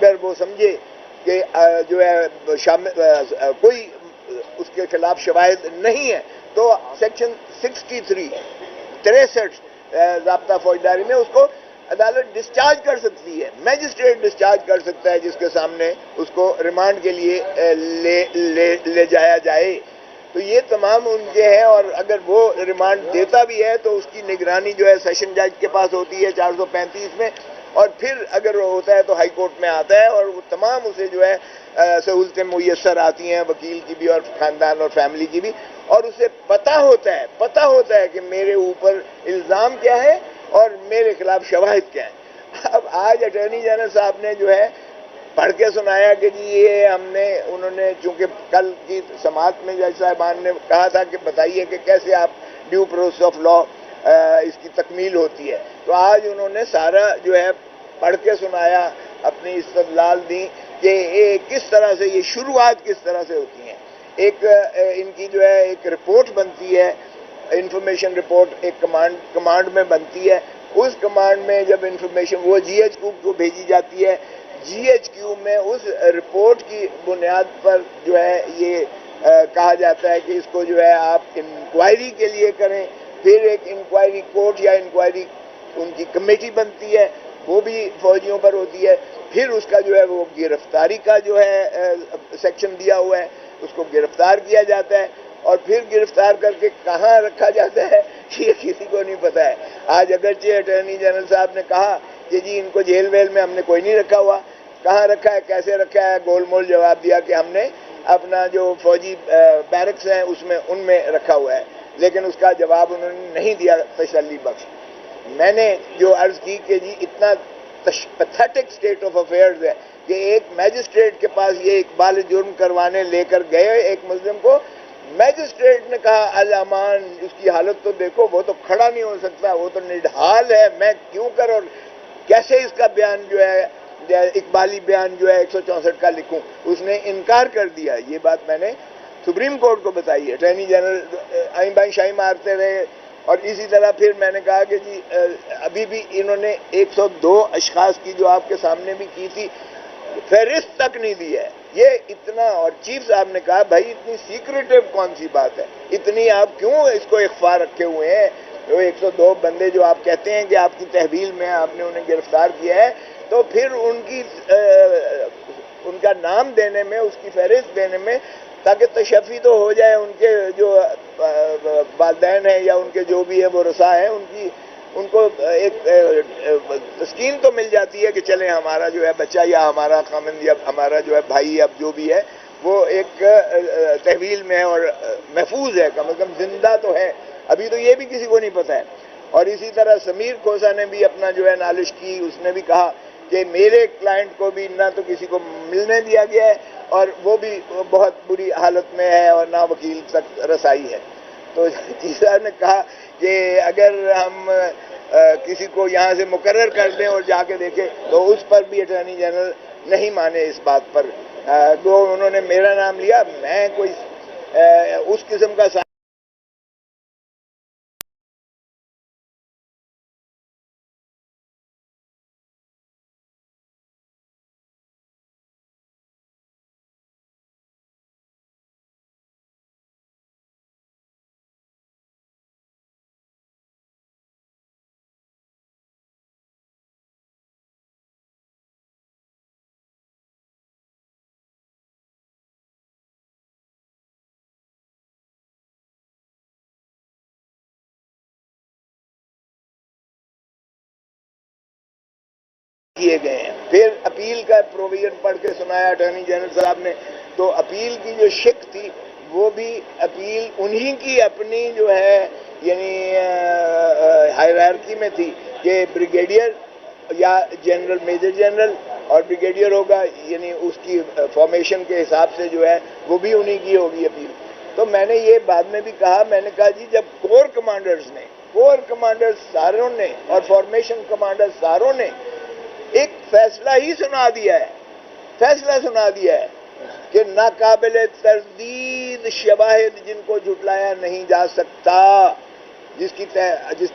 اگر وہ سمجھے کہ جو ہے کوئی اس کے خلاف شواہد نہیں ہے تو سیکشن 63 ضابطہ فوجداری میں اس کو عدالت ڈسچارج کر سکتی ہے، میجسٹریٹ ڈسچارج کر سکتا ہے جس کے سامنے اس کو ریمانڈ کے لیے لے جایا جائے. تو یہ تمام ان کے ہیں، اور اگر وہ ریمانڈ دیتا بھی ہے تو اس کی نگرانی جو ہے سیشن جج کے پاس ہوتی ہے 435 میں، اور پھر اگر وہ ہوتا ہے تو ہائی کورٹ میں آتا ہے، اور وہ تمام اسے جو ہے سہولتیں میسر آتی ہیں، وکیل کی بھی اور خاندان اور فیملی کی بھی، اور اسے پتہ ہوتا ہے کہ میرے اوپر الزام کیا ہے اور میرے خلاف شواہد کیا ہیں. اب آج اٹارنی جنرل صاحب نے جو ہے پڑھ کے سنایا کہ جی یہ انہوں نے چونکہ کل کی سماعت میں جج صاحبان نے کہا تھا کہ بتائیے کہ کیسے آپ ڈیو پروسیس آف لا اس کی تکمیل ہوتی ہے، تو آج انہوں نے سارا جو ہے پڑھ کے سنایا، اپنی استدلال دی کہ کس طرح سے یہ شروعات کس طرح سے ہوتی ہیں. ایک ان کی جو ہے ایک رپورٹ بنتی ہے، انفارمیشن رپورٹ ایک کمانڈ میں بنتی ہے. اس کمانڈ میں جب انفارمیشن وہ جی ایچ کیو کو بھیجی جاتی ہے، جی ایچ کیو میں اس رپورٹ کی بنیاد پر جو ہے یہ کہا جاتا ہے کہ اس کو جو ہے آپ انکوائری کے لیے کریں. پھر ایک انکوائری کورٹ یا انکوائری ان کی کمیٹی بنتی ہے، وہ بھی فوجیوں پر ہوتی ہے. پھر اس کا جو ہے وہ گرفتاری کا جو ہے سیکشن دیا ہوا ہے، اس کو گرفتار کیا جاتا ہے، اور پھر گرفتار کر کے کہاں رکھا جاتا ہے یہ کسی کو نہیں پتا ہے. آج اگرچہ اٹارنی جنرل صاحب نے کہا کہ جی ان کو جیل ویل میں ہم نے کوئی نہیں رکھا ہوا، کہاں رکھا ہے کیسے رکھا ہے، گول مول جواب دیا کہ ہم نے اپنا جو فوجی بیرکس ہیں ان میں رکھا ہوا ہے، لیکن اس کا جواب انہوں نے نہیں دیا تسلی بخش. میں نے جو عرض کی کہ جی اتنا پیتھیٹک اسٹیٹ آف افیئرز ہے کہ ایک میجسٹریٹ کے پاس یہ اقبال جرم کروانے لے کر گئے ایک ملزم کو، میجسٹریٹ نے کہا الامان اس کی حالت تو دیکھو، وہ تو کھڑا نہیں ہو سکتا، وہ تو نڈھال ہے، میں کیوں کر اور کیسے اس کا بیان جو ہے اقبالی بیان جو ہے 164 کا لکھوں. اس نے انکار کر دیا. یہ بات میں نے سپریم کورٹ کو بتائی ہے. اٹارنی جنرل آئیں بائیں شاہی مارتے رہے، اور اسی طرح پھر میں نے کہا کہ جی ابھی بھی انہوں نے 102 اشخاص کی جو آپ کے سامنے بھی کی تھی فہرست تک نہیں دی ہے. یہ اتنا، اور چیف صاحب نے کہا بھائی اتنی سیکریٹو کون سی بات ہے، اتنی آپ کیوں اس کو اخفا رکھے ہوئے ہیں. وہ 102 بندے جو آپ کہتے ہیں کہ آپ کی تحویل میں آپ نے انہیں گرفتار کیا ہے، تو پھر ان کا نام دینے میں، اس کی فہرست دینے میں، تاکہ تشفی تو ہو جائے ان کے جو والدین ہیں یا ان کے جو بھی ہے وہ رسا ہیں، ان کو ایک تسکین تو مل جاتی ہے کہ چلیں ہمارا جو ہے بچہ یا ہمارا خامند یا ہمارا جو ہے بھائی اب جو بھی ہے وہ ایک تحویل میں اور محفوظ ہے، کم از کم زندہ تو ہے. ابھی تو یہ بھی کسی کو نہیں پتا ہے. اور اسی طرح سمیر کھوسا نے بھی اپنا جو ہے نالش کی. اس نے بھی کہا کہ میرے کلائنٹ کو بھی نہ تو کسی کو ملنے دیا گیا ہے اور وہ بھی بہت بری حالت میں ہے اور نہ وکیل تک رسائی ہے. تو جی صاحب نے کہا کہ اگر ہم کسی کو یہاں سے مقرر کر دیں اور جا کے دیکھیں تو اس پر بھی اٹارنی جنرل نہیں مانے اس بات پر. انہوں نے میرا نام لیا، میں کوئی اس قسم کا کیے گئے ہیں. پھر اپیل کا پروویژن پڑھ کے سنایا اٹارنی جنرل صاحب نے. تو اپیل کی جو شق تھی وہ بھی اپیل انہی کی اپنی جو ہے یعنی ہائرارکی میں تھی کہ بریگیڈیئر یا جنرل میجر جنرل اور بریگیڈیئر ہوگا، یعنی اس کی فارمیشن کے حساب سے جو ہے وہ بھی انہی کی ہوگی اپیل. تو میں نے یہ بعد میں بھی کہا، میں نے کہا جی جب کور کمانڈرز ساروں نے اور فارمیشن کمانڈر ساروں نے ایک فیصلہ ہی سنا دیا ہے کہ ناقابل تردید شواہد جن کو جھٹلایا نہیں جا سکتا، جس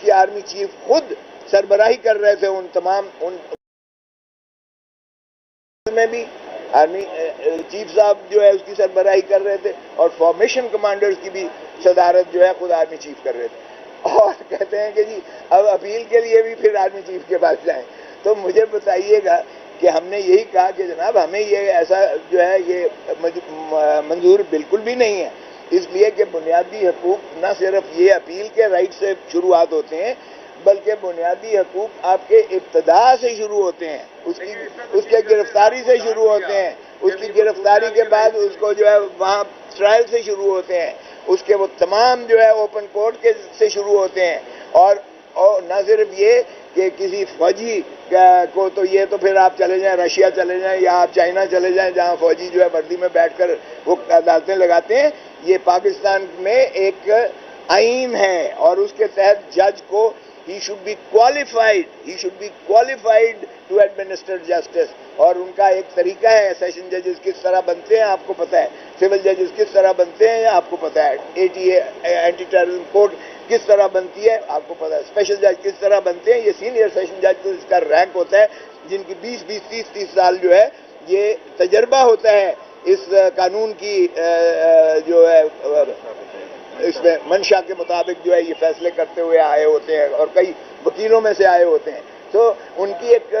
کی آرمی چیف خود سربراہی کر رہے تھے ان تمام میں بھی آرمی چیف صاحب جو ہے اس کی سربراہی کر رہے تھے، اور فارمیشن کمانڈرز کی بھی صدارت جو ہے خود آرمی چیف کر رہے تھے، اور کہتے ہیں کہ جی اب اپیل کے لیے بھی پھر آرمی چیف کے پاس جائیں. تو مجھے بتائیے گا کہ ہم نے یہی کہا کہ جناب ہمیں یہ ایسا جو ہے یہ منظور بالکل بھی نہیں ہے، اس لیے کہ بنیادی حقوق نہ صرف یہ اپیل کے رائٹ سے شروعات ہوتے ہیں، بلکہ بنیادی حقوق آپ کے ابتدا سے شروع ہوتے ہیں، اس کے گرفتاری سے شروع ہوتے ہیں، اس کی گرفتاری کے بعد اس کو جو ہے وہاں ٹرائل سے شروع ہوتے ہیں، اس کے وہ تمام جو ہے اوپن کورٹ کے سے شروع ہوتے ہیں، اور نہ صرف یہ کہ کسی فوجی کو تو یہ تو پھر آپ چلے جائیں رشیا چلے جائیں یا آپ چائنا چلے جائیں جہاں فوجی جو ہے وردی میں بیٹھ کر وہ عدالتیں لگاتے ہیں. یہ پاکستان میں ایک آئین ہے اور اس کے تحت جج کو he should be qualified to administer justice. اور ان کا ایک طریقہ ہے، سیشن ججز کس طرح بنتے ہیں آپ کو پتہ ہے، سول ججز کس طرح بنتے ہیں آپ کو پتہ ہے، ATA اینٹی ٹیررزم کورٹ کس طرح بنتی ہے آپ کو پتہ ہے، اسپیشل جج کس طرح بنتے ہیں. یہ سینئر سیشن جج کا رینک ہوتا ہے جن کی 20-30 سال جو ہے یہ تجربہ ہوتا ہے اس قانون کی جو ہے اس میں منشا کے مطابق جو ہے یہ فیصلے کرتے ہوئے آئے ہوتے ہیں، اور کئی وکیلوں میں سے آئے ہوتے ہیں. تو ان کی ایک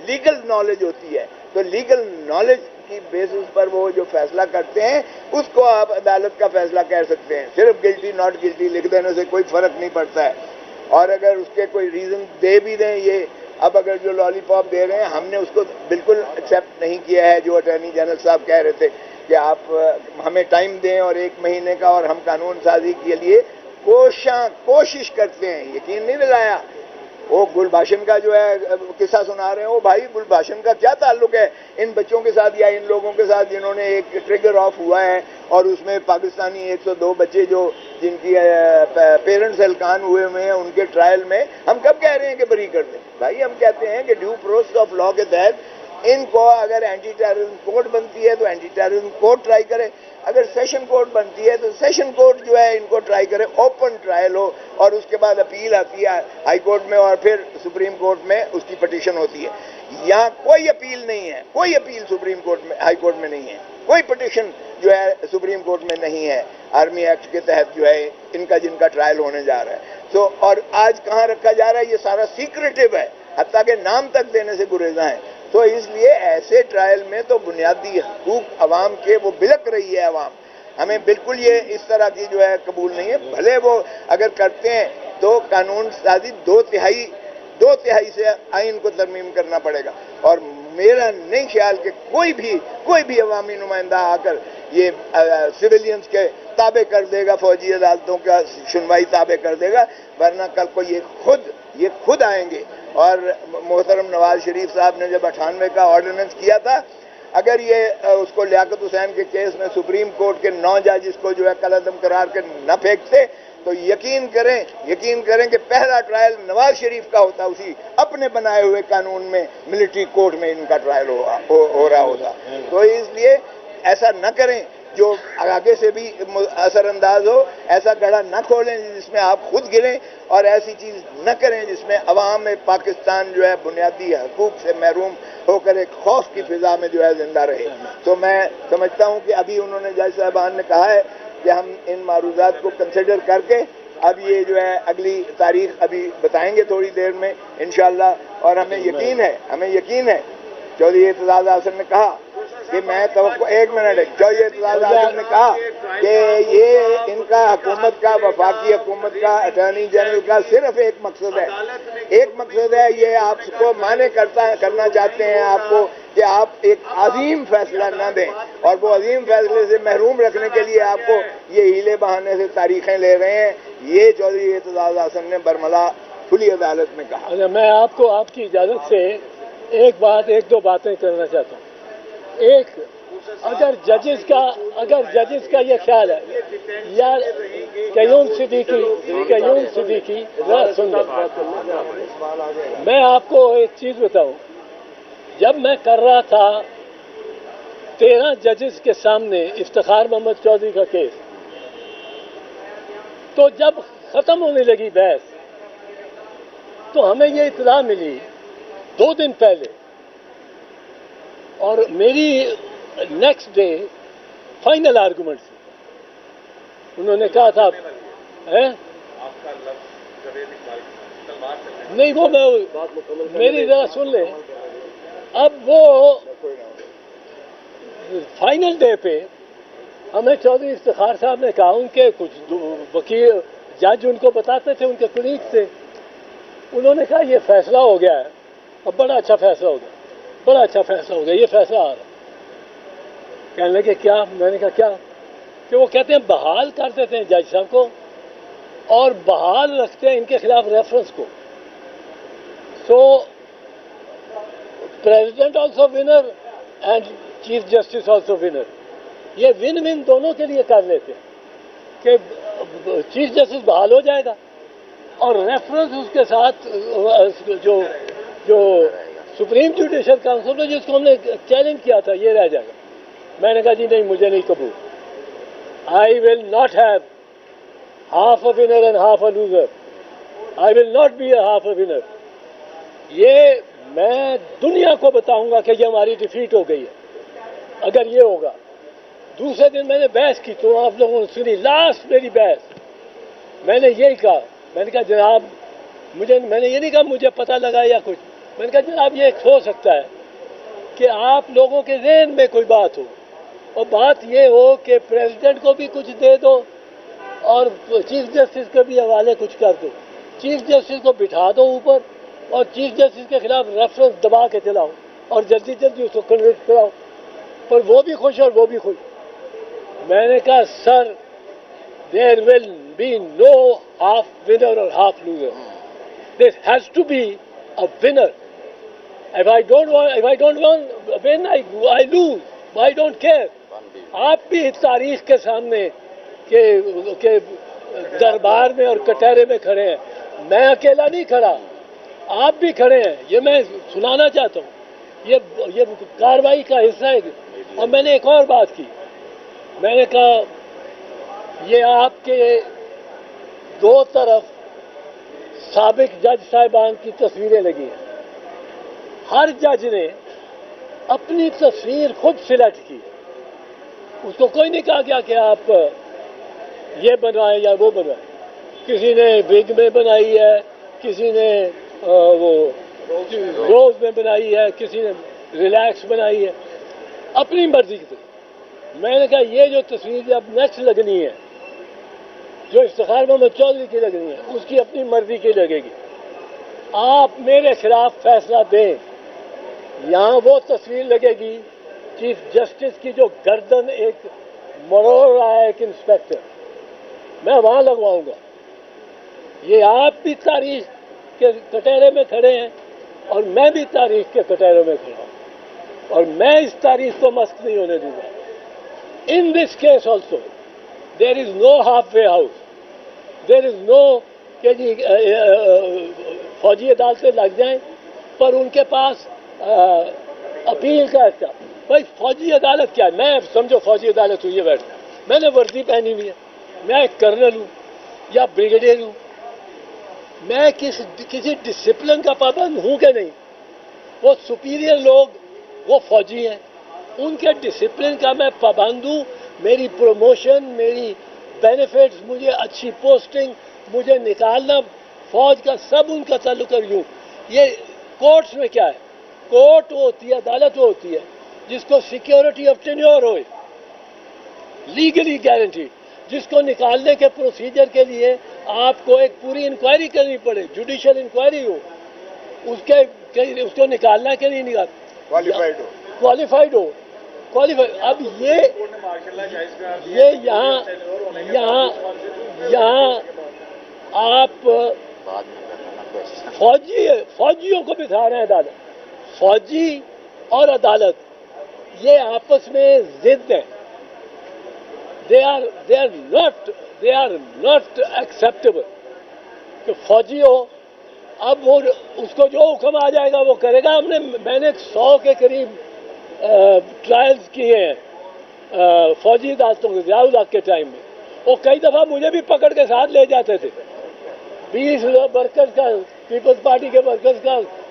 لیگل نالج ہوتی ہے، تو لیگل نالج کی بیسس پر وہ جو فیصلہ کرتے ہیں اس کو آپ عدالت کا فیصلہ کہہ سکتے ہیں. صرف گلٹی ناٹ گلٹی لکھ دینے سے کوئی فرق نہیں پڑتا ہے، اور اگر اس کے کوئی ریزن دے بھی دیں، یہ اب اگر جو لالی پاپ دے رہے ہیں ہم نے اس کو بالکل ایکسیپٹ نہیں کیا ہے. جو اٹارنی جنرل صاحب کہہ رہے تھے کہ آپ ہمیں ٹائم دیں اور 1 مہینے کا، اور ہم قانون سازی کے لیے کوشش کرتے ہیں، یقین نہیں دلایا. وہ گلبھاشن کا جو ہے قصہ سنا رہے ہیں، وہ بھائی گلبھاشن کا کیا تعلق ہے ان بچوں کے ساتھ یا ان لوگوں کے ساتھ جنہوں نے ایک ٹریگر آف ہوا ہے اور اس میں پاکستانی 102 بچے جو جن کی پیرنٹس ہلکان ہوئے ہیں ان کے ٹرائل میں ہم کب کہہ رہے ہیں کہ بری کر دیں؟ بھائی ہم کہتے ہیں کہ ڈیو پروسیس آف لا کے تحت ان کو اگر اینٹی ٹیررزم کورٹ بنتی ہے تو اینٹی ٹیررزم کورٹ ٹرائی کرے، اگر سیشن کورٹ بنتی ہے تو سیشن کورٹ جو ہے ان کو ٹرائی کرے، اوپن ٹرائل ہو، اور اس کے بعد اپیل آتی ہے ہائی کورٹ میں اور پھر سپریم کورٹ میں اس کی پٹیشن ہوتی ہے. یہاں کوئی اپیل نہیں ہے، کوئی اپیل سپریم کورٹ میں ہائی کورٹ میں نہیں ہے، کوئی پٹیشن جو ہے سپریم کورٹ میں نہیں ہے آرمی ایکٹ کے تحت جو ہے ان کا جن کا ٹرائل ہونے جا رہا ہے. تو اور آج کہاں رکھا جا رہا ہے؟ یہ سارا سیکریٹو ہے، حتیٰ کہ نام تک دینے سے گریزاں ہیں. تو اس لیے ایسے ٹرائل میں تو بنیادی حقوق عوام کے وہ بلک رہی ہے عوام. ہمیں بالکل یہ اس طرح کی جو ہے قبول نہیں ہے. بھلے وہ اگر کرتے ہیں تو قانون سازی 2/3 سے آئین کو ترمیم کرنا پڑے گا، اور میرا نہیں خیال کہ کوئی بھی عوامی نمائندہ آ کر یہ سویلینز کے تابع کر دے گا، فوجی عدالتوں کا سنوائی تابع کر دے گا، ورنہ کل کو یہ خود آئیں گے. اور محترم نواز شریف صاحب نے جب 98 کا آرڈیننس کیا تھا، اگر یہ اس کو لیاقت حسین کے کیس میں سپریم کورٹ کے 9 جج اس کو جو ہے کالعدم قرار کے نہ پھینکتے تو یقین کریں کہ پہلا ٹرائل نواز شریف کا ہوتا، اسی اپنے بنائے ہوئے قانون میں ملٹری کورٹ میں ان کا ٹرائل ہو رہا ہوتا. تو اس لیے ایسا نہ کریں جو آگے سے بھی اثر انداز ہو، ایسا گڑھا نہ کھولیں جس میں آپ خود گریں، اور ایسی چیز نہ کریں جس میں عوام پاکستان جو ہے بنیادی حقوق سے محروم ہو کر ایک خوف کی فضا میں جو ہے زندہ رہے. تو میں سمجھتا ہوں کہ ابھی انہوں نے جج صاحبان نے کہا ہے کہ ہم ان معروضات کو کنسیڈر کر کے اب یہ جو ہے اگلی تاریخ ابھی بتائیں گے تھوڑی دیر میں انشاءاللہ. اور ہمیں یقین ہے چودھری اعتزاز احسن نے کہا کہ میں توقع 1 منٹ ہے، چودھری اعتزاز احسن نے کہا کہ یہ ان کا حکومت کا، وفاقی حکومت کا، اٹارنی جنرل کا صرف ایک مقصد ہے، یہ آپ کو مانے کرنا چاہتے ہیں آپ کو کہ آپ ایک عظیم فیصلہ نہ دیں، اور وہ عظیم فیصلے سے محروم رکھنے کے لیے آپ کو یہ ہیلے بہانے سے تاریخیں لے رہے ہیں. یہ چودھری اعتزاز احسن نے برملا کھلی عدالت میں کہا. میں آپ کو آپ کی اجازت سے ایک دو باتیں کرنا چاہتا ہوں. ایک، اگر ججز کا یہ خیال ہے یا قیوم صدیقی سن لیں، میں آپ کو ایک چیز بتاؤں. جب میں کر رہا تھا 13 ججز کے سامنے افتخار محمد چودھری کا کیس، تو جب ختم ہونے لگی بحث تو ہمیں یہ اطلاع ملی 2 دن پہلے، اور میری نیکسٹ ڈے فائنل آرگومنٹ تھی. انہوں نے کہا تھا نہیں وہ میری ذرا سن لیں. اب وہ فائنل ڈے پہ ہمیں چودھری افتخار صاحب نے کہا, ان کے کچھ وکیل جج ان کو بتاتے تھے, ان کے کلیگ تھے, انہوں نے کہا یہ فیصلہ ہو گیا ہے, اب بڑا اچھا فیصلہ ہو گیا, بڑا اچھا فیصلہ ہو گیا, یہ فیصلہ آ رہا ہے. کہنے لگے کیا؟ میں نے کہا کیا؟ کہ وہ کہتے ہیں بحال کر دیتے ہیں جج صاحب کو اور بحال رکھتے ہیں ان کے خلاف ریفرنس کو. So president also winner and chief justice also winner. یہ ون ون دونوں کے لیے کر لیتے ہیں کہ چیف جسٹس بحال ہو جائے گا اور ریفرنس اس کے ساتھ جو سپریم جوڈیشل کاؤنسل میں جس کو ہم نے چیلنج کیا تھا یہ رہ جائے گا. میں نے کہا جی نہیں, مجھے نہیں قبول. I will not have half a winner and half a loser. I will not be a half a winner. یہ میں دنیا کو بتاؤں گا کہ یہ ہماری ڈیفیٹ ہو گئی ہے اگر یہ ہوگا. دوسرے دن میں نے بحث کی تو آپ لوگوں نے سنی, لاسٹ میری بحث میں نے یہی کہا, میں نے کہا جناب میں نے یہ نہیں کہا مجھے پتہ لگا یا کچھ, میں نے کہا جناب یہ ہو سکتا ہے کہ آپ لوگوں کے ذہن میں کوئی بات ہو اور بات یہ ہو کہ پریزیڈنٹ کو بھی کچھ دے دو اور چیف جسٹس کے بھی حوالے کچھ کر دو. چیف جسٹس کو بٹھا دو اوپر اور چیف جسٹس کے خلاف ریفرنس دبا کے چلاؤ اور جلدی جلدی اس کو کنوکٹ کراؤ, پر وہ بھی خوش اور وہ بھی خوش. میں نے کہا sir there will be no half winner اور half loser. There has to be a winner. If I don't win, I lose. I don't care. آپ بھی تاریخ کے سامنے کہ دربار میں اور کٹہرے میں کھڑے ہیں, میں اکیلا نہیں کھڑا, آپ بھی کھڑے ہیں. یہ میں سنانا چاہتا ہوں, یہ کارروائی کا حصہ ہے. اور میں نے ایک اور بات کی, میں نے کہا یہ آپ کے دو طرف سابق جج صاحبان کی تصویریں لگی ہیں. ہر جج نے اپنی تصویر خود سلیکٹ کی, اس کو کوئی نہیں کہا گیا کہ آپ یہ بنوائیں یا وہ بنوائیں. کسی نے بگ میں بنائی ہے, کسی نے وہ روز میں بنائی ہے, کسی نے ریلیکس بنائی ہے, اپنی مرضی کی. میں نے کہا یہ جو تصویر اب نیکسٹ لگنی ہے جو افتخار محمد چودھری کی لگنی ہے اس کی اپنی مرضی کی لگے گی. آپ میرے خلاف فیصلہ دیں, یہاں وہ تصویر لگے گی چیف جسٹس کی جو گردن ایک مروڑ رہا ہے ایک انسپیکٹر, میں وہاں لگواؤں گا. یہ آپ بھی تاریخ کے کٹہرے میں کھڑے ہیں اور میں بھی تاریخ کے کٹہرے میں کھڑا ہوں اور میں اس تاریخ کو مسخ نہیں ہونے دوں گا. In this case also there is no half way house. There is no کہ جی فوجی عدالتیں لگ جائیں پر ان کے پاس اپیل کا اچھا. بھائی فوجی عدالت کیا ہے؟ میں سمجھو فوجی عدالت ہوئی ہے بیٹھ, میں نے وردی پہنی ہوئی ہے, میں ایک کرنل ہوں یا بریگیڈیئر ہوں, میں کسی ڈسپلن کا پابند ہوں کہ نہیں؟ وہ سپیریئر لوگ وہ فوجی ہیں, ان کے ڈسپلن کا میں پابند ہوں. میری پروموشن, میری بینیفٹس, مجھے اچھی پوسٹنگ, مجھے نکالنا فوج کا سب ان کا تعلق ہے. یوں یہ کورٹس میں کیا ہے؟ کورٹ ہوتی ہے, عدالت ہوتی ہے جس کو سیکیورٹی آف ٹینیور ہوئے, لیگلی گارنٹی, جس کو نکالنے کے پروسیجر کے لیے آپ کو ایک پوری انکوائری کرنی پڑے, جوڈیشل انکوائری ہو, اس کو نکالنا کے لیے کوالیفائڈ ہو. اب یہ یہاں آپ فوجیوں کو بٹھا رہے ہیں عدالت. فوجی اور عدالت یہ آپس میں ضد ہیں. they are not acceptable. کہ فوجی ہو, اب وہ اس کو جو حکم آ جائے گا وہ کرے گا. میں نے 100 کے قریب ٹرائلز کیے ہیں فوجی عدالتوں کے ضیاء الحق کے ٹائم میں. وہ کئی دفعہ مجھے بھی پکڑ کے ساتھ لے جاتے تھے. 20 ورکرز کا, پیپلز پارٹی کے ورکرز کا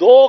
2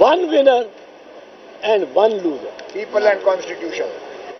1 winner and 1 loser. People and Constitution.